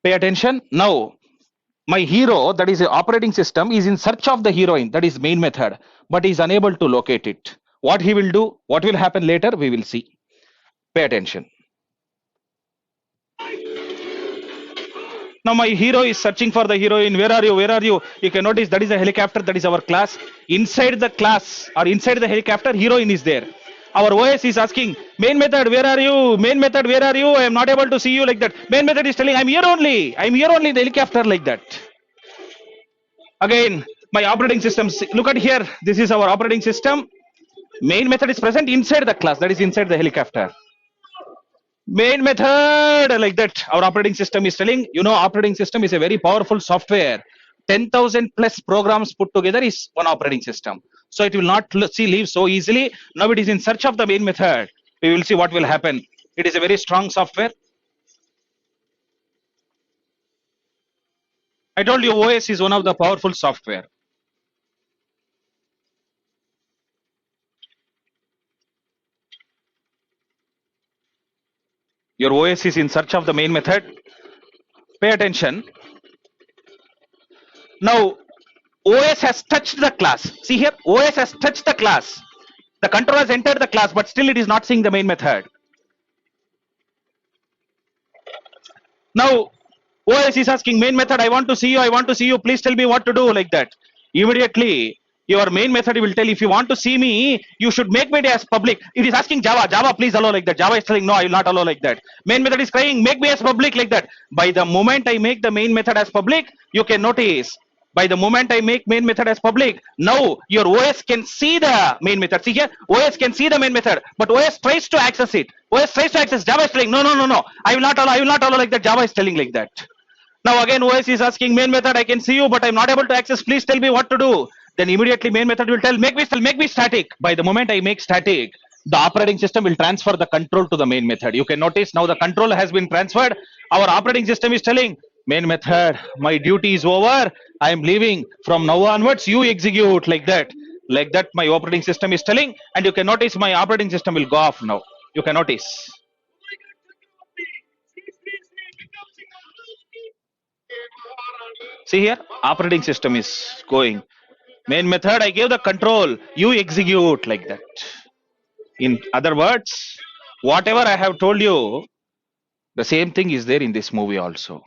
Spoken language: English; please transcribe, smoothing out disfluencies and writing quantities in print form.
Pay attention. Now, my hero, that is the operating system, is in search of the heroine, that is main method, but is unable to locate it. What he will do, what will happen later, we will see. Pay attention. Now my hero is searching for the heroine. Where are you? Where are you? You can notice that is a helicopter. That is our class. Inside the class or inside the helicopter, heroine is there. Our OS is asking, main method, where are you? Main method, where are you? I am not able to see you like that. Main method is telling, I'm here only. I'm here only in the helicopter like that. Again, my operating system. Look at here. This is our operating system. Main method is present inside the class. That is inside the helicopter. Main method like that. Our operating system is telling, operating system is a very powerful software. 10,000 plus programs put together is one operating system. So it will not leave so easily. Now it is in search of the main method. We will see what will happen. It is a very strong software. I told you OS is one of the powerful software. Your OS is in search of the main method. Pay attention. Now OS has touched the class. See here, OS has touched the class. The controller has entered the class, but still it is not seeing the main method. Now OS is asking main method, I want to see you, I want to see you, please tell me what to do like that. Immediately your main method will tell, if you want to see me, you should make me as public. It is asking Java, please allow like that. Java is telling, no, I will not allow like that. Main method is crying, make me as public like that. By the moment I make the main method as public, you can notice, by the moment I make main method as public, now your OS can see the main method. See here, OS can see the main method, but OS tries to access it. OS tries to access. Java is telling, no, I will not allow like that. Java is telling like that. Now again OS is asking main method, I can see you, but I'm not able to access. Please tell me what to do. Then immediately main method will tell, make me static. By the moment I make static, the operating system will transfer the control to the main method. You can notice now the control has been transferred. Our operating system is telling, main method, my duty is over. I am leaving. From now onwards, you execute like that. Like that, my operating system is telling, and you can notice my operating system will go off now. You can notice. See here, operating system is going. Main method, I gave the control, you execute like that. In other words, whatever I have told you, the same thing is there in this movie also.